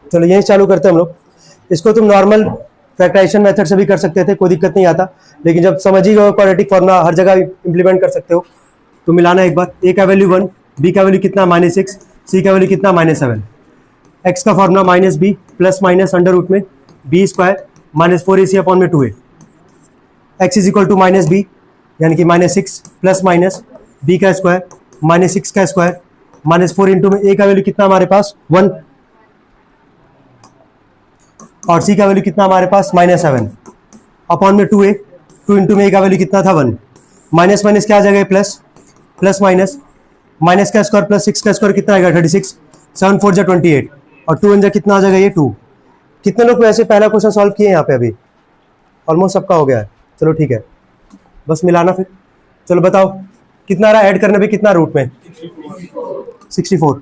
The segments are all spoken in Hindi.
चलो यही चालू करते हैं हम लोग। इसको तुम नॉर्मल फैक्टराइजेशन मेथड से भी कर सकते थे, कोई दिक्कत नहीं आता, लेकिन जब समझ ही गए क्वाड्रेटिक फॉर्मूला हर जगह इंप्लीमेंट कर सकते हो तो मिलाना एक बार। ए का वैल्यू 1, बी का वैल्यू कितना -6, सी का वैल्यू कितना -7, एक्स का formula -b plus minus under root में बी स्क्वायर -4ac अपॉन में 2a, X is equal to -b यानी कि -6 प्लस माइनस बी का स्क्वायर -6 का स्क्वायर -4 इंटू में ए का वैल्यू कितना हमारे पास 1 और सी का वैल्यू कितना हमारे पास -7 अपॉन में 2a, 2 इंटू में ए का वैल्यू कितना था 1, माइनस माइनस क्या आ जाएगा प्लस, प्लस माइनस माइनस का स्क्वायर प्लस 6 का स्क्वायर कितना आएगा 36, 7 4 जा 28 और 2 1 जा कितना आ जाएगा ये 2। कितने लोग वैसे पहला क्वेश्चन सॉल्व किए यहाँ पे? अभी ऑलमोस्ट सबका हो गया है। चलो ठीक है, बस मिलाना फिर। चलो बताओ कितना आ रहा है ऐड करने पे, कितना रूट में 64,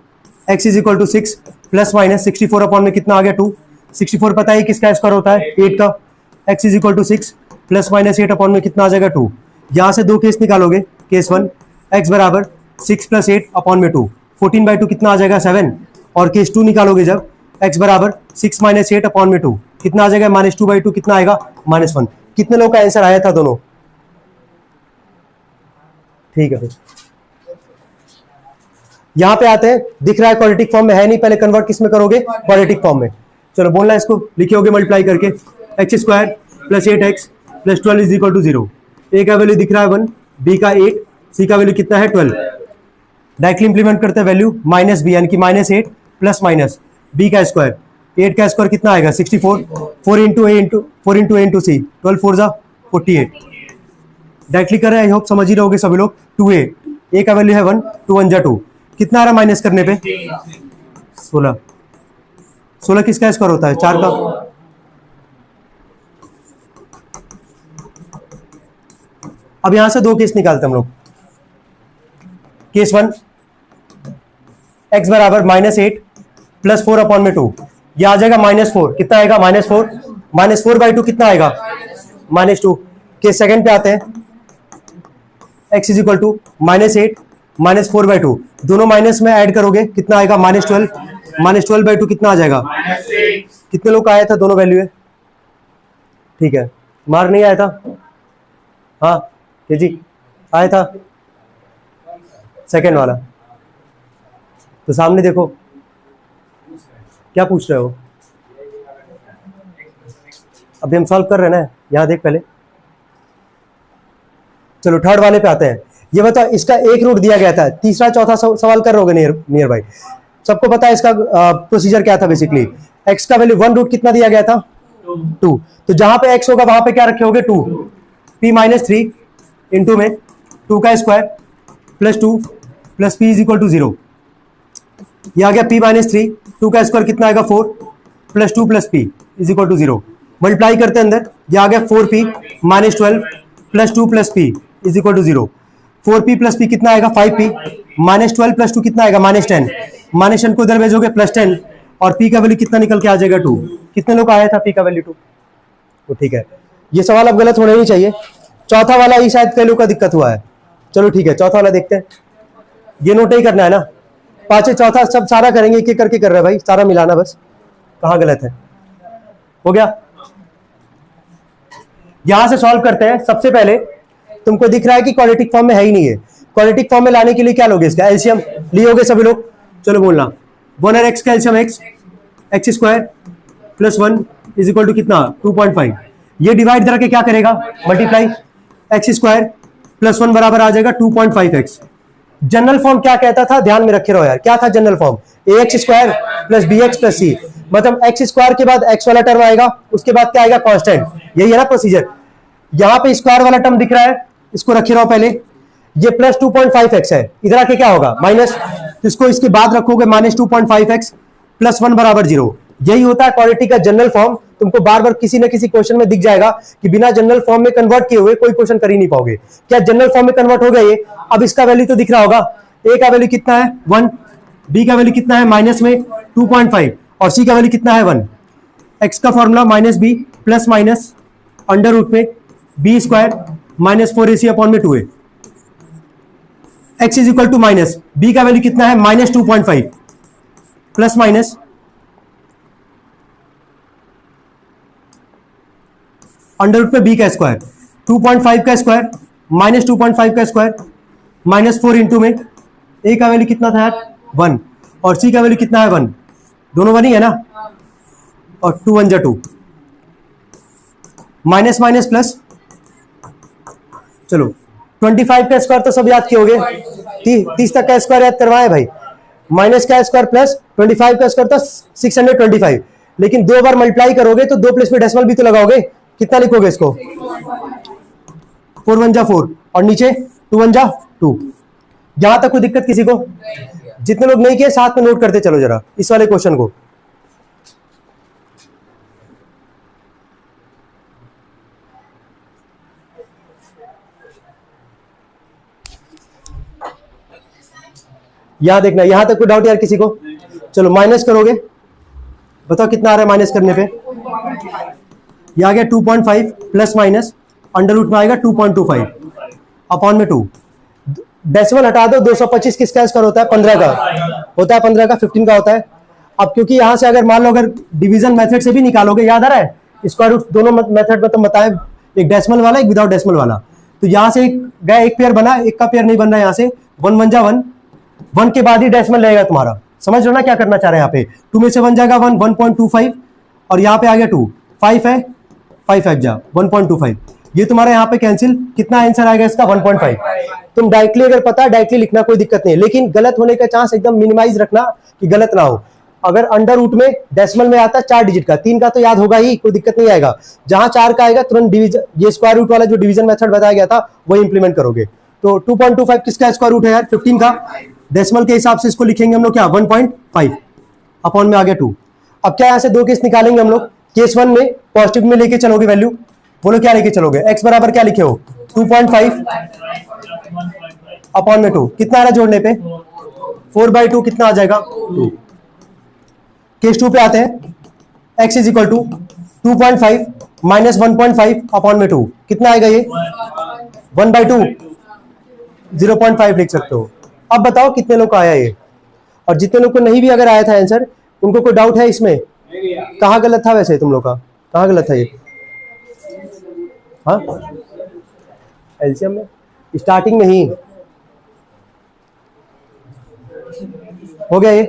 X is equal to 6 plus minus 64 upon में कितना आ गया 2, 64 पता है किसका स्क्वायर होता है 8 का, X is equal to 6 plus minus 8 upon में कितना आ जाएगा 2। यहाँ से दो केस निकालोगे, केस 1 एक्स बराबर 6 प्लस 8 अपॉन में 2, 14/2 कितना आ जाएगा 7, और केस 2 निकालोगे जब एक्स बराबर 6 माइनस 8 अपॉन में 2 कितना आ जाएगा -2/2 कितना आएगा -1। कितने लोग का आंसर आया था दोनों? ठीक है फिर यहां पे आते हैं, दिख रहा है क्वाड्रेटिक फॉर्म में है नहीं, पहले कन्वर्ट किस में करोगे? क्वाड्रेटिक फॉर्म में। चलो बोलना इसको, लिखोगे मल्टीप्लाई करके X square plus 8x plus 12 is equal to 0। A का वैल्यू दिख रहा है 1, बी का 8, सी का वैल्यू कितना है 12। डायरेक्टली इंप्लीमेंट करते हैं वैल्यू -b यानी कि -8 प्लस माइनस बी का स्क्वायर, 8 का स्क्वायर कितना आएगा 64, 4 इंटू ए इंटू सी, 12 4 जा 48। डायरेक्टली कर रहे हैं, आई होप समझ ही रहोगे सभी लोग। 2a, ए का वैल्यू है 1, 2 1 जा 2 कितना आ रहा माइनस करने पे 16, 16 किसका स्क्वायर होता है 4 का। अब यहां से दो केस निकालते हम लोग। केस 1 एक्स बराबर -8 प्लस 4 अपॉन में 2, ये आ जाएगा -4 कितना आएगा -4/2 कितना आएगा -2। केस सेकंड पे आते हैं, एक्स इज इक्वल टू -8 -4/2, दोनों माइनस में ऐड करोगे कितना आएगा -12, -12/2 कितना आ जाएगा। कितने लोग का आया था दोनों वैल्यू है? ठीक है, मार नहीं आया था? हाँ जी आया था सेकंड वाला, तो सामने देखो क्या पूछ रहे हो। अभी हम सॉल्व कर रहे हैं ना, यहां देख पहले। चलो थर्ड वाले पे आते हैं। ये बताओ इसका एक रूट दिया गया था, तीसरा चौथा सवाल कर रहोगे नियर बाई। सबको पता है इसका प्रोसीजर क्या था बेसिकली। एक्स का वैल्यू 1 रूट कितना दिया गया था 2, तो जहां पे एक्स होगा वहां पे क्या रखे होगे 2, p-3 इंटू में 2 का square plus 2 plus p is equal to 0। ये आ गया p-3, 2 का स्क्वायर कितना आएगा 4 plus 2 plus p is equal to 0। Multiply करते हैं अंदर, ये आ गया 4p -12 plus 2 plus p is equal to 0। 4p plus p कितना आएगा 5p, -12 प्लस 2 कितना आएगा -10, -10 को इधर भेजोगे +10 और p का वैल्यू कितना निकल के आ जाएगा 2। कितने लोग आया था p का वैल्यू 2? तो ठीक है, ये सवाल अब गलत होना ही चाहिए। चौथा वाला ही शायद कई लोग का दिक्कत हुआ है। चलो ठीक है, चौथा वाला देखते हैं। ये नोट ही करना है ना, पांचवे चौथा सब सारा करेंगे, एक एक करके कर रहे हैं भाई, सारा मिलाना बस कहाँ गलत है। हो गया, यहां से सॉल्व करते हैं। सबसे पहले तुमको दिख रहा है कि क्वाड्रेटिक फॉर्म में है ही नहीं है, क्वाड्रेटिक फॉर्म में लाने के लिए क्या लोगे? इसका एलसीएम लियोगे सभी लोग। चलो बोलना 1 और x का LCM X square plus 1 is equal to कितना 2.5। ये डिवाइड करके क्या करेगा मल्टीप्लाई, एक्स स्क्वायर प्लस 1 बराबर आ जाएगा 2.5x। जनरल फॉर्म क्या कहता था, ध्यान में रखे रहो यार, क्या था general form? ax square plus bx plus c, मतलब एक्स स्क्वायर के बाद x वाला टर्म आएगा, उसके बाद क्या आएगा कांस्टेंट। यही है ना प्रोसीजर। यहाँ पे स्क्वायर वाला टर्म दिख रहा है, इसको रखे रहो पहले। ये प्लस 2.5x है, इधर आके क्या होगा माइनस, इसको इसके बाद रखोगे -2.5x प्लस 1 बराबर 0। यही होता है क्वाड्रेटिक का जनरल फॉर्म। तुमको बार बार किसी न किसी क्वेश्चन में दिख जाएगा कि बिना जनरल फॉर्म में कन्वर्ट किए हुए कोई क्वेश्चन कर ही नहीं पाओगे। क्या जनरल फॉर्म में कन्वर्ट हो गया ये? अब इसका वैल्यू तो दिख रहा होगा, ए का वैल्यू कितना है 1, बी का वैल्यू कितना है माइनस में 2.5 और सी का वैल्यू कितना है 1। एक्स का formula -b plus minus under root में बी स्क्वायर -4ac अपॉन में 2a। X is equal to minus, B का वैल्यू कितना है -2.5 प्लस माइनस अंडर रूट पे b का स्क्वायर, 2.5 का स्क्वायर माइनस 2.5 का स्क्वायर माइनस 4 इंटू में a का वैल्यू कितना था यार 1 और c का वैल्यू कितना है 1, दोनों 1 ही है ना, और 2 1 जा 2, माइनस माइनस प्लस, चलो 25 का स्क्वायर तो सब याद किए होगे, 30 तक का स्क्वायर याद करवाए भाई, माइनस का स्क्वायर प्लस 25 का स्क्वायर तो 625, लेकिन 2 बार मल्टीप्लाई करोगे तो 2 प्लेस में डेसिमल भी तो लगाओगे, कितना लिखोगे इसको 4 1 जा 4 और नीचे 2 1 जा 2। यहां तक कोई दिक्कत किसी को? जितने लोग नहीं किए साथ में नोट करते चलो जरा इस वाले क्वेश्चन को। यहां देखना, यहां तक कोई डाउट यार किसी को? चलो माइनस करोगे, बताओ कितना आ रहा है माइनस करने पे, ये आ गया 2.5 प्लस माइनस अंडर रूट में आएगा 2.25 अपॉन में 2, डेसिमल हटा दो, 225 किसका स्क्वायर होता है 15 का होता है, 15 का 15 का होता है। अब क्योंकि यहां से अगर मान लो अगर डिवीजन मेथड से भी निकालोगे, याद आ रहा है स्क्वायर रूट दोनों मेथड मतलब बताए, एक डेसिमल वाला एक विदाउट डेसिमल वाला, तो यहां से एक पेयर बना, एक का पेयर नहीं बन रहा, यहां से 1 1 जा 1, 1 के बाद ही डेसिमल रहेगा तुम्हारा, समझ लो ना क्या करना चाह रहे हैं यहाँ पे, 2 में से 1 जाएगा 1 1.25 और यहाँ पे आ गया 2, 5 है 5 5 जा 1.25, ये तुम्हारा यहाँ पे कैंसिल, कितना आंसर आएगा इसका 1.5। तुम डायरेक्टली अगर पता है डायरेक्टली लिखना कोई दिक्कत नहीं है, लेकिन गलत होने का चांस एकदम मिनिमाइज रखना कि गलत ना हो। अगर अंडर रूट में डेसिमल में आता है 4 डिजिट का, 3 का तो याद होगा ही, कोई दिक्कत नहीं आएगा, जहां 4 का आएगा तुरंत डिवीजन, ये स्क्वायर रूट वाला जो डिवीजन मेथड बताया गया था वही इंप्लीमेंट करोगे। तो 2.25 किसका स्क्वायर रूट है यार 15 का, डेसिमल के हिसाब से इसको लिखेंगे हम लोग क्या 1.5 अपॉन में आ गया 2। अब क्या यहां से 2 केस निकालेंगे हम लोग, केस 1 में पॉजिटिव में लेके चलोगे वैल्यू, बोलो क्या लेके चलोगे, x बराबर क्या लिखे हो 2.5 अपॉन में 2, कितना आ रहा है जोड़ने पे 4/2, कितना आ जाएगा 2। केस 2 पे आते हैं, x is equal to 2.5 minus 1.5 upon में 2, कितना आएगा ये 1/2, 0.5 लिख सकते हो। अब बताओ कितने लोग को आया ये, और जितने लोग को नहीं भी अगर आया था आंसर, उनको कोई डाउट है इसमें, कहाँ गलत था वैसे तुम लोग का, कहाँ गलत था ये, हाँ एलसीएम में स्टार्टिंग में ही हो गया ये,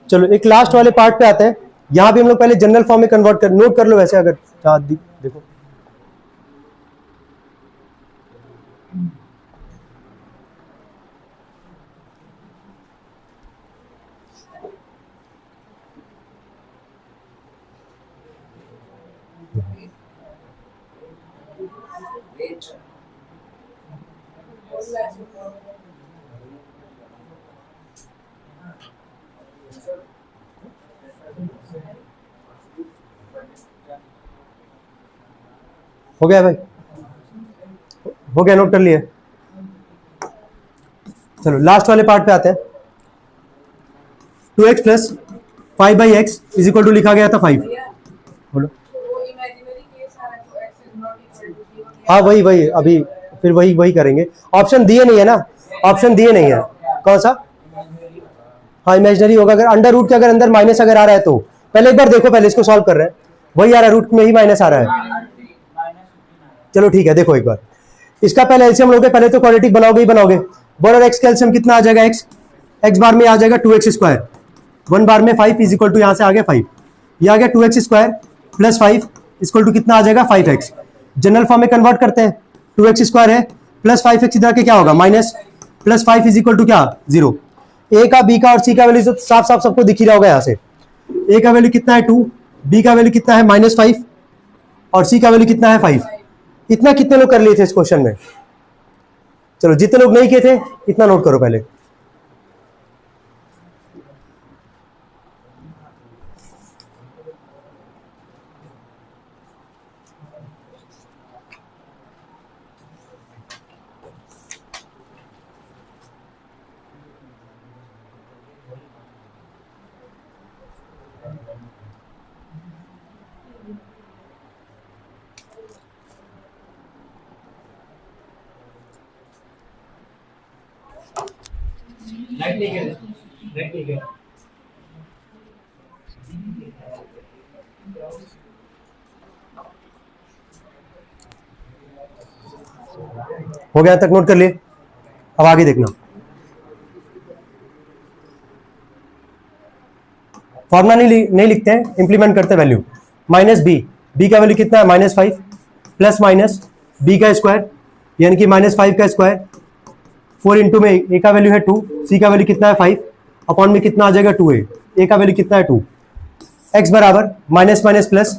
चलो एक लास्ट वाले पार्ट पे आते हैं, यहां भी हम लोग पहले जनरल फॉर्म में कन्वर्ट कर, नोट कर लो वैसे अगर देखो हो गया भाई, हो गया, नोट कर लिए। चलो लास्ट वाले पार्ट पे आते हैं, 2x plus 5/x is equal to लिखा गया था 5, बोलो हाँ वही वही अभी फिर वही करेंगे, ऑप्शन दिए नहीं है ना, ऑप्शन दिए नहीं है, कौन सा, हाँ इमेजिनरी होगा, अगर अंडर रूट के अगर अंदर माइनस अगर आ रहा है तो पहले एक बार देखो, पहले इसको सॉल्व कर रहे हैं, वही आ रहा है रूट में ही माइनस आ रहा है, चलो ठीक है देखो एक बार इसका पहले एलसीएम लोगे, पहले तो क्वाड्रेटिक बनाओगे ही बनाओगे, बोलो एक्स का एलसीएम कितना आ जाएगा, एक्स बार में आ जाएगा 2x स्क्वायर, 1 बार में 5 इज इक्वल टू यहां से आ गया 5, ये आ गया 2x square plus 5 equal to कितना आ जाएगा 5x, जनरल फॉर्म में कन्वर्ट करते हैं, 2x स्क्वायर है प्लस 5x इधर के क्या होगा minus, plus 5 is equal to क्या 0, ए का बी का और सी का वैल्यू साफ साफ सबको दिख ही रहा होगा, यहाँ से ए का वैल्यू कितना है 2, बी का वैल्यू कितना है -5 और सी का वैल्यू कितना है 5, इतना कितने लोग कर लिए थे इस क्वेश्चन में, चलो जितने लोग नहीं किए थे इतना नोट करो पहले। हो गया तक नोट कर लिए। अब आगे देखना, फॉर्मूला नहीं लिखते हैं, इंप्लीमेंट करते वैल्यू। माइनस बी का वैल्यू कितना है -5 प्लस माइनस बी का स्क्वायर यानी कि -5 का स्क्वायर 4 इंटू में ए का वैल्यू है 2, सी का वैल्यू कितना है 5 अपॉन में कितना आ जाएगा 2a, ए का वैल्यू कितना है 2, एक्स बराबर minus minus plus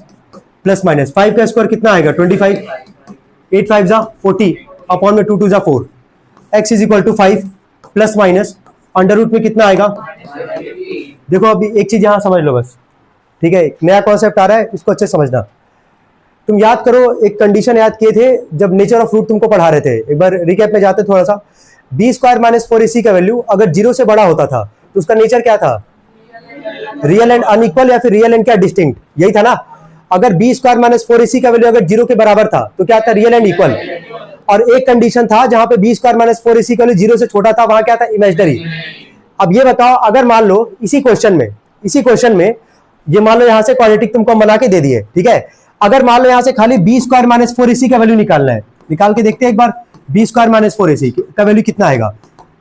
plus minus 5 का स्क्वायर कितना आएगा 25, 8 5 जा 40 अपॉन में 2 2 जा 4, X is equal to 5 plus minus under root में कितना आएगा। देखो अभी एक चीज यहां समझ लो बस, ठीक है, नया कॉन्सेप्ट आ रहा है, इसको अच्छे समझना। तुम याद करो एक कंडीशन याद किए थे जब नेचर ऑफ रूट तुमको पढ़ा रहे थे, एक बार रिकैप में जाते थोड़ा सा। बी स्क्वायर माइनस 4ac का वैल्यू अगर 0 से बड़ा होता था तो उसका नेचर क्या था, रियल एंड अनइक्वल या फिर रियल एंड क्या डिस्टिंक्ट, यही था ना। अगर बी स्क्वायर माइनस 4ac का वैल्यू अगर 0 के बराबर था तो क्या था, रियल एंड इक्वल। और एक कंडीशन था जहां पे बी स्क्वायर माइनस 4ac का वैल्यू 0 से छोटा था, वहां क्या था, इमेजिनरी। अब ये बताओ अगर मान लो इसी क्वेश्चन में ये मान लो यहां से क्वाड्रेटिक तुमको बना के दे दिए, ठीक है, अगर मान लो यहां से खाली बी स्क्वायर माइनस 4ac का वैल्यू निकालना है, निकाल के देखते हैं एक बार। बी स्क्वायर माइनस 4ac का वैल्यू कितना आएगा,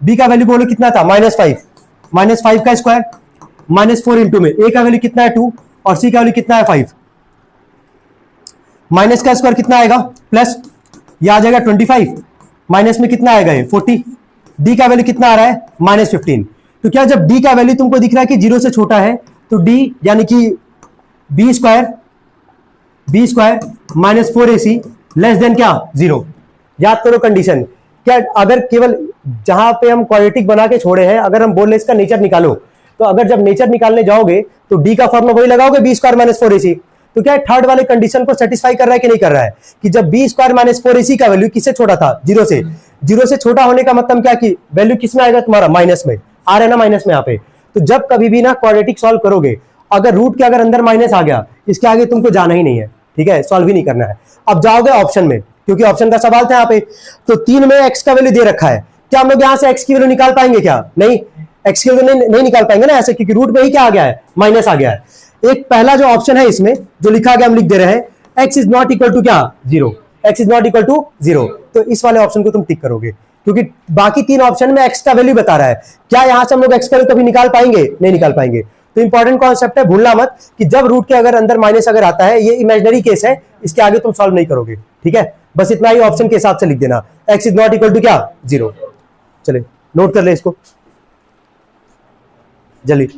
बी का वैल्यू बोलो कितना था -5 का स्क्वायर माइनस 4 इंटू में ए का वैल्यू कितना है 2 और सी का वैल्यू कितना है 5, माइनस का स्क्वायर कितना आएगा प्लस, ये आ जाएगा 25 माइनस में कितना आएगा ये 40, डी का वैल्यू कितना आ रहा है -15। तो क्या जब डी का वैल्यू तुमको दिख रहा है कि 0 से छोटा है तो डी यानी कि B square minus 4ac less than क्या 0। याद करो कंडीशन, क्या अगर केवल जहां पे हम क्वाड्रेटिक बना के छोड़े हैं, अगर हम बोल रहे इसका नेचर निकालो, तो अगर जब नेचर निकालने जाओगे तो डी का फॉर्मूला वही लगाओगे बी स्क्वायर माइनस 4ac। तो क्या थर्ड वाले कंडीशन को सेटिस्फाई कर रहा है कि नहीं कर रहा है, कि जब बी स्क्वायर माइनस 4ac का वैल्यू किससे छोटा था 0 से, 0 से छोटा होने का मतलब क्या कि वैल्यू किसमें आएगा तुम्हारा माइनस में, आ रहा है ना माइनस में यहाँ पे। तो जब कभी भी ना क्वाड्रेटिक सॉल्व करोगे, अगर रूट के अगर अंदर माइनस आ गया, इसके आगे तुमको जाना ही नहीं है, ठीक है, सॉल्व ही नहीं करना है। अब जाओगे ऑप्शन में, क्योंकि ऑप्शन का सवाल था यहाँ पे, तो 3 में x का वैल्यू दे रखा है, क्या हम लोग यहाँ से x की वैल्यू निकाल पाएंगे क्या, नहीं, x की वैल्यू नहीं निकाल पाएंगे ना ऐसे, क्योंकि रूट में ही क्या आ गया है, माइनस आ गया है। एक पहला जो ऑप्शन है इसमें जो लिखा गया हम लिख दे रहे हैं, x is not equal to क्या 0, x is not equal to 0, तो इस वाले ऑप्शन को तुम टिक करोगे, क्योंकि बाकी 3 ऑप्शन में x का वैल्यू बता रहा है। क्या यहां से हम लोग x का वैल्यू कभी निकाल पाएंगे, नहीं निकाल पाएंगे। तो इंपॉर्टेंट कॉन्सेप्ट है, भूलना मत कि जब रूट के अगर अंदर माइनस अगर आता है, ये इमेजिनरी केस है, इसके आगे तुम सॉल्व नहीं करोगे, ठीक है, बस इतना ही ऑप्शन के हिसाब से लिख देना, x is not equal to क्या 0। चले नोट कर ले इसको जल्दी।